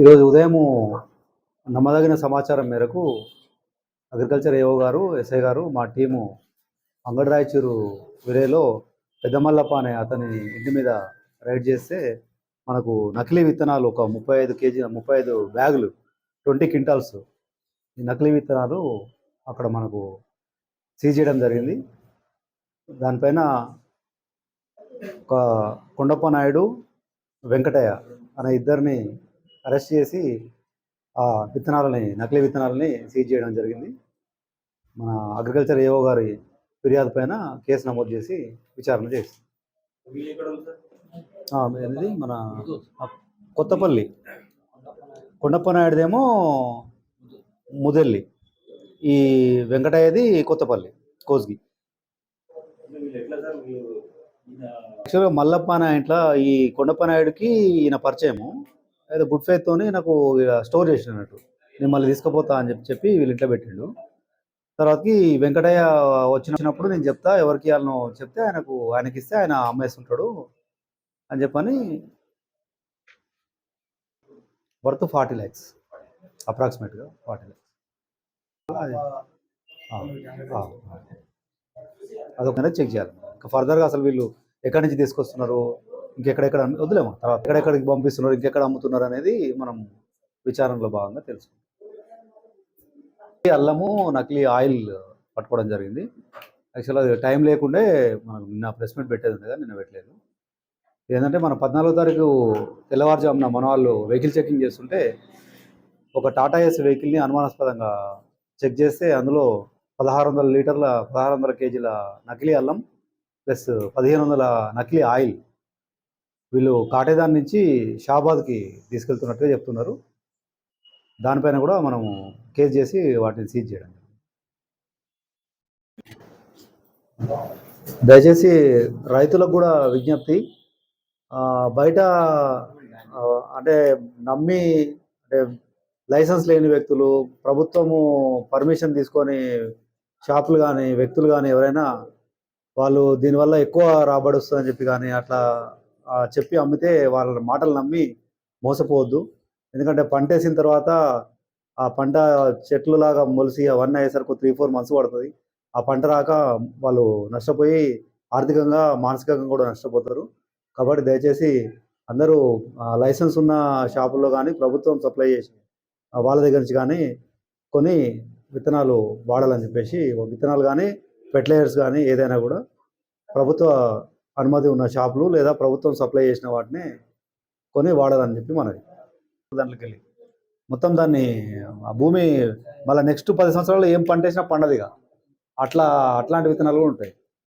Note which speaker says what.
Speaker 1: ఈరోజు ఉదయము నమ్మదగిన సమాచారం మేరకు అగ్రికల్చర్ ఏఓ గారు, ఎస్ఐ గారు, మా టీము అంగడి రాయచూరు విలేజ్‌లో పెద్దమల్లప్ప అనే అతని ఇంటి మీద రైడ్ చేస్తే మనకు నకిలీ విత్తనాలు ఒక 35 బ్యాగులు 20 క్వింటాల్స్ ఈ నకిలీ విత్తనాలు అక్కడ మనకు సీజ్ చేయడం జరిగింది. దానిపైన ఒక కొండప్ప నాయుడు, వెంకటయ్య అనే ఇద్దరిని అరెస్ట్ చేసి ఆ నకిలీ విత్తనాలని సీజ్ చేయడం జరిగింది. మన అగ్రికల్చర్ ఏఓ గారి ఫిర్యాదు పైన కేసు నమోదు చేసి విచారణ చేసి మన కొత్తపల్లి, కొండప్ప నాయుడుదేమో ముదెల్లి, ఈ వెంకటయ్యది కొత్తపల్లి కోస్గి. యాక్చువల్గా మల్లప్ప అనే ఇంట్లో ఈ కొండప్ప నాయుడుకి ఈయన పరిచయము, అయితే గుడ్ ఫెయిత్తోని నాకు స్టోర్ చేసినట్టు నేను మళ్ళీ తీసుకుపోతా అని చెప్పి వీళ్ళు ఇంట్లో పెట్టిండు. తర్వాతకి వెంకటయ్య వచ్చినప్పుడు నేను చెప్తా, ఎవరికి ఇవ్వాలనో చెప్తే ఆయనకి ఇస్తే ఆయన అమ్మేస్తుంటాడు అని చెప్పని వర్త్ 40 lakhs అప్రాక్సిమేట్గా 40 lakhs. అదొక చెక్ చేయాలి. ఇంకా ఫర్దర్గా అసలు వీళ్ళు ఎక్కడి నుంచి తీసుకొస్తున్నారు, ఇంకెక్కడెక్కడ వదిలేము, తర్వాత ఎక్కడెక్కడికి పంపిస్తున్నారు, ఇంకెక్కడ అమ్ముతున్నారు అనేది మనం విచారణలో భాగంగా తెలుసుకుంటాం. అల్లము, నకిలీ ఆయిల్ పట్టుకోవడం జరిగింది. యాక్చువల్గా అది టైం లేకుండే మనం నిన్న ప్రెస్ మీట్ పెట్టేది ఉంది, కానీ నిన్న పెట్టలేదు. ఏంటంటే మన 14వ తారీఖు తెల్లవారుజామున మన వాళ్ళు వెహికల్ చెకింగ్ చేస్తుంటే ఒక టాటా ఏస్ వెహికల్ని అనుమానాస్పదంగా చెక్ చేస్తే అందులో 1600 కేజీల నకిలీ అల్లం ప్లస్ 1500 నకిలీ ఆయిల్ వీళ్ళు కాటేదాన్ నుంచి షాబాద్కి తీసుకెళ్తున్నట్టుగా చెప్తున్నారు. దానిపైన కూడా మనము కేసు చేసి వాటిని సీజ్ చేయడం. దయచేసి రైతులకు కూడా విజ్ఞప్తి, బయట అంటే నమ్మి, అంటే లైసెన్స్ లేని వ్యక్తులు, ప్రభుత్వము పర్మిషన్ తీసుకొని షాపులు కానీ వ్యక్తులు కానీ ఎవరైనా వాళ్ళు దీనివల్ల ఎక్కువ రాబడి వస్తుందని చెప్పి కానీ అట్లా చెప్పి అమ్మితే వాళ్ళ మాటలు నమ్మి మోసపోవద్దు. ఎందుకంటే పంట వేసిన తర్వాత ఆ పంట చెట్లులాగా మొలిసి అవన్నీ అయ్యేసరికి 3-4 months పడుతుంది. ఆ పంట రాక వాళ్ళు నష్టపోయి ఆర్థికంగా, మానసికంగా కూడా నష్టపోతారు. కాబట్టి దయచేసి అందరూ లైసెన్స్ ఉన్న షాపుల్లో కానీ ప్రభుత్వం సప్లై చేసి వాళ్ళ దగ్గర నుంచి కానీ కొన్ని విత్తనాలు వాడాలని చెప్పేసి, విత్తనాలు కానీ ఫెర్టిలైజర్స్ కానీ ఏదైనా కూడా ప్రభుత్వ అనుమతి ఉన్న షాపులు లేదా ప్రభుత్వం సప్లై చేసిన వాటిని కొని వాడాలని చెప్పి మనది. దాంట్లోకి వెళ్ళి మొత్తం దాన్ని ఆ భూమి మళ్ళీ నెక్స్ట్ 10 సంవత్సరాలు ఏం పంట వేసినా పండదిగా, అట్లాంటి విత్తనాలు కూడా ఉంటాయి.